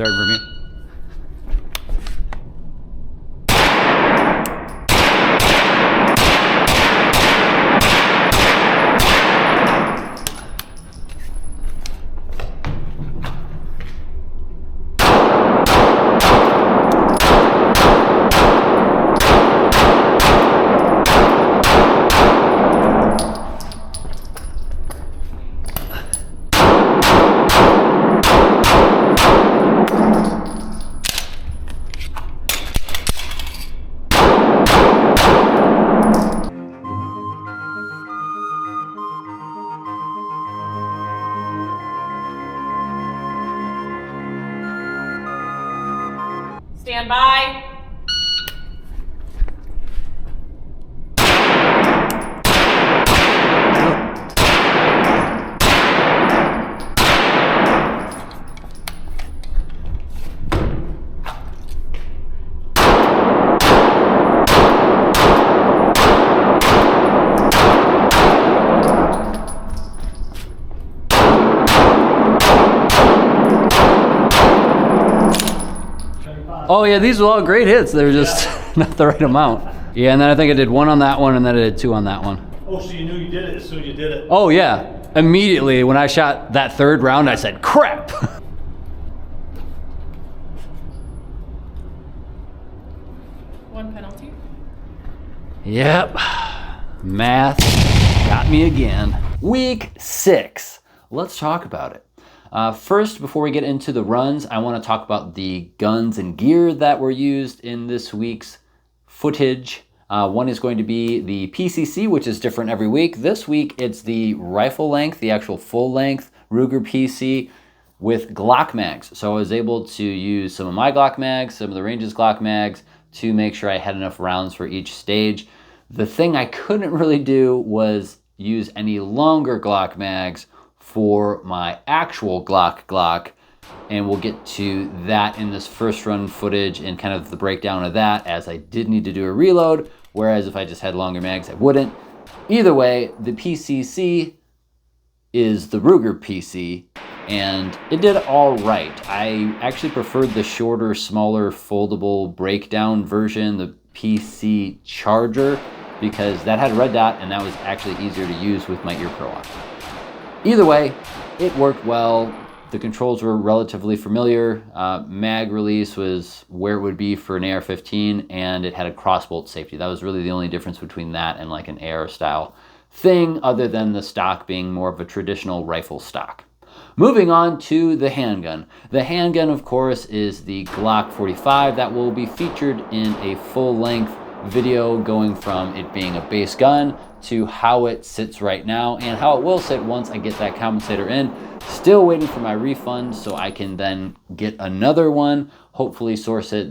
Start review. Stand by. Oh yeah, these were all great hits. They were just not the right amount. Yeah, and then I think I did 1 on that one, and then I did 2 on that one. Oh, so you knew you did it as soon as you did it? Oh yeah, immediately when I shot that 3rd round, I said, crap. One penalty. Yep, math got me again. Week 6, let's talk about it. First, before we get into the runs, I want to talk about the guns and gear that were used in this week's footage. One is going to be the PCC, which is different every week. This week, it's the rifle length, the actual full length Ruger PC with Glock Mags. So I was able to use some of my Glock Mags, some of the range's Glock Mags to make sure I had enough rounds for each stage. The thing I couldn't really do was use any longer Glock Mags for my actual Glock, and we'll get to that in this first run footage and kind of the breakdown of that, as I did need to do a reload, whereas if I just had longer mags, I wouldn't. Either way, the PCC is the Ruger PC, and it did all right. I actually preferred the shorter, smaller, foldable breakdown version, the PC Charger, because that had a red dot, and that was actually easier to use with my ear pro on. Either way, it worked well. The controls were relatively familiar. Mag release was where it would be for an AR-15, and it had a crossbolt safety. That was really the only difference between that and like an AR style thing, other than the stock being more of a traditional rifle stock. Moving on to the handgun. The handgun, of course, is the Glock 45 that will be featured in a full-length video, going from it being a base gun to how it sits right now and how it will sit once I get that compensator in. Still waiting for my refund so I can then get another one, hopefully source it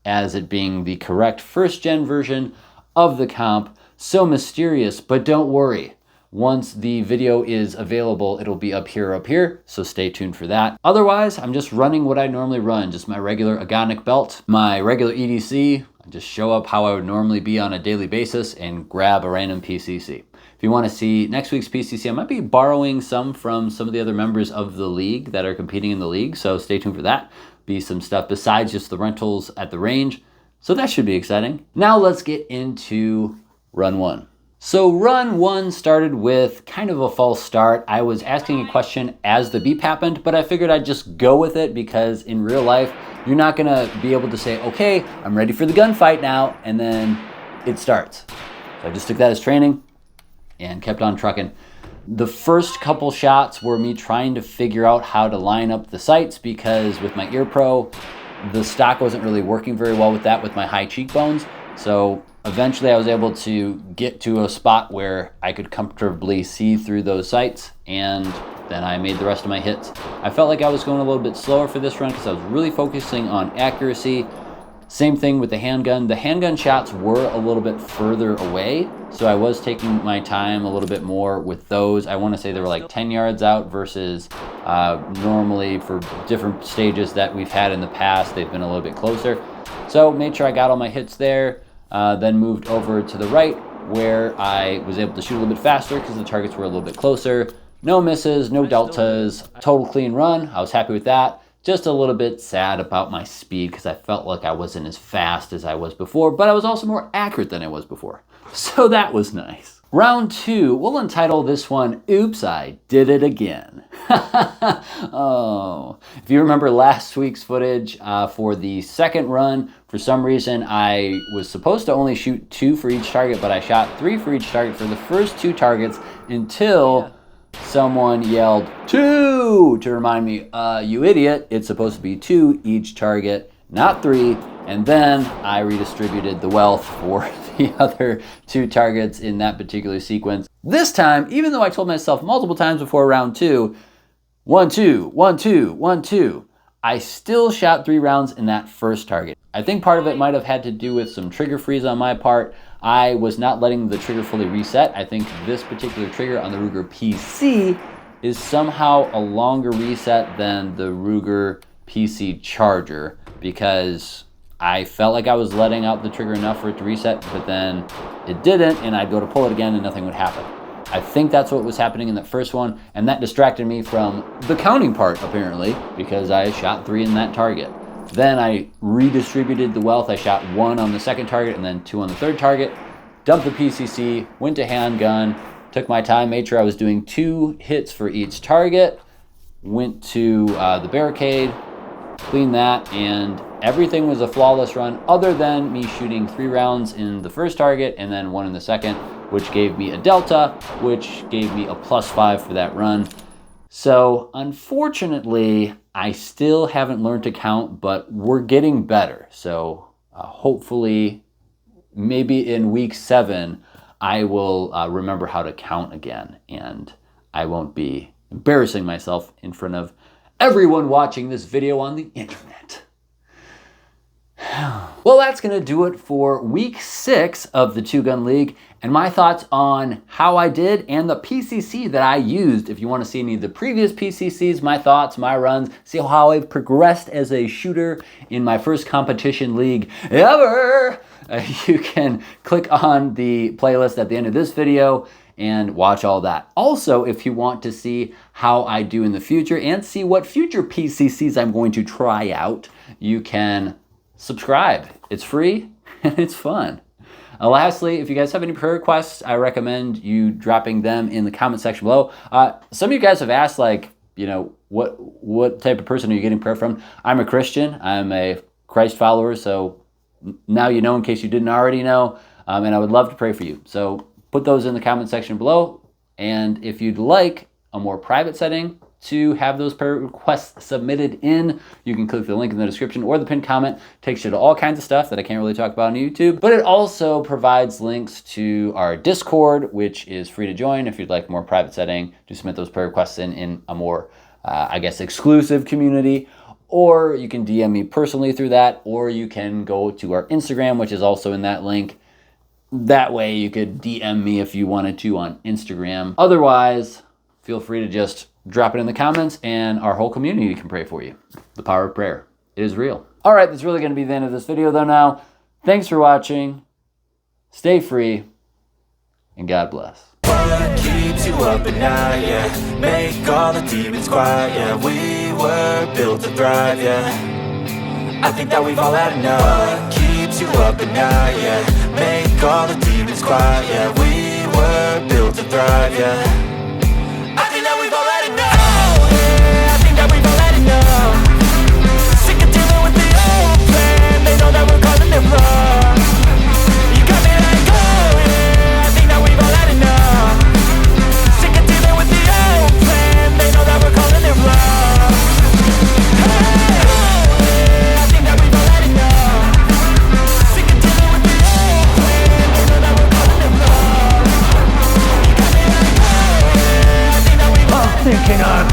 as it being the correct 1st gen version of the comp. So mysterious, but don't worry. Once the video is available, it'll be up here, so stay tuned for that. Otherwise, I'm just running what I normally run, just my regular agonic belt, my regular EDC. I just show up how I would normally be on a daily basis and grab a random PCC. If you want to see next week's PCC, I might be borrowing some from some of the other members of the league that are competing in the league, so stay tuned for that. Be some stuff besides just the rentals at the range, so that should be exciting. Now let's get into run 1. So run 1 started with kind of a false start. I was asking a question as the beep happened, but I figured I'd just go with it, because in real life, you're not gonna be able to say, okay, I'm ready for the gunfight now, and then it starts. So I just took that as training and kept on trucking. The first couple shots were me trying to figure out how to line up the sights, because with my ear pro, the stock wasn't really working very well with that with my high cheekbones. So eventually I was able to get to a spot where I could comfortably see through those sights, and then I made the rest of my hits. I felt like I was going a little bit slower for this run because I was really focusing on accuracy. Same thing with the handgun. The handgun shots were a little bit further away, so I was taking my time a little bit more with those. I want to say they were like 10 yards out versus normally for different stages that we've had in the past, they've been a little bit closer. So made sure I got all my hits there, then moved over to the right where I was able to shoot a little bit faster because the targets were a little bit closer. No misses, no deltas, total clean run. I was happy with that. Just a little bit sad about my speed because I felt like I wasn't as fast as I was before, but I was also more accurate than I was before. So that was nice. Round 2, we'll entitle this one, Oops, I Did It Again. Oh, if you remember last week's footage for the second run, for some reason I was supposed to only shoot 2 for each target, but I shot 3 for each target for the first 2 targets until someone yelled 2 to remind me, you idiot, it's supposed to be 2 each target, not 3. And then I redistributed the wealth for the other 2 targets in that particular sequence. This time, even though I told myself multiple times before round 2, 1, 2, 1, 2, 1, 2, I still shot 3 rounds in that first target. I think part of it might have had to do with some trigger freeze on my part. I was not letting the trigger fully reset. I think this particular trigger on the Ruger PC is somehow a longer reset than the Ruger PC Charger, because I felt like I was letting out the trigger enough for it to reset, but then it didn't, and I'd go to pull it again and nothing would happen. I think that's what was happening in that first one, and that distracted me from the counting part, apparently, because I shot 3 in that target. Then I redistributed the wealth. I shot 1 on the second target and then 2 on the third target, dumped the PCC, went to handgun, took my time, made sure I was doing 2 hits for each target, went to the barricade, cleaned that, and everything was a flawless run other than me shooting 3 rounds in the first target and then 1 in the second, which gave me a delta, which gave me a +5 for that run. So unfortunately, I still haven't learned to count, but we're getting better. So hopefully, maybe in week 7, I will remember how to count again, and I won't be embarrassing myself in front of everyone watching this video on the internet. Well, that's going to do it for week 6 of the 2-Gun League and my thoughts on how I did and the PCC that I used. If you want to see any of the previous PCCs, my thoughts, my runs, see how I've progressed as a shooter in my first competition league ever, you can click on the playlist at the end of this video and watch all that. Also, if you want to see how I do in the future and see what future PCCs I'm going to try out, you can subscribe. It's free and it's fun. Lastly, if you guys have any prayer requests, I recommend you dropping them in the comment section below. Some of you guys have asked, like, you know, what type of person are you getting prayer from? I'm a Christian. I'm a Christ follower, so now you know in case you didn't already know, and I would love to pray for you. So put those in the comment section below, and if you'd like a more private setting to have those prayer requests submitted in, you can click the link in the description or the pinned comment. Takes you to all kinds of stuff that I can't really talk about on YouTube, but it also provides links to our Discord, which is free to join if you'd like a more private setting to submit those prayer requests in a more, I guess, exclusive community. Or you can DM me personally through that, or you can go to our Instagram, which is also in that link. That way you could DM me if you wanted to on Instagram. Otherwise, feel free to just drop it in the comments and our whole community can pray for you. The power of prayer. It is real. All right, that's really going to be the end of this video though now. Thanks for watching. Stay free and God bless. What keeps you up at night, yeah? Make all the demons quiet, yeah. We were built to thrive, yeah. I think that we've all had enough. What keeps you up at night, yeah? Make all the demons quiet, yeah. We were built to thrive, yeah. Thinking I'm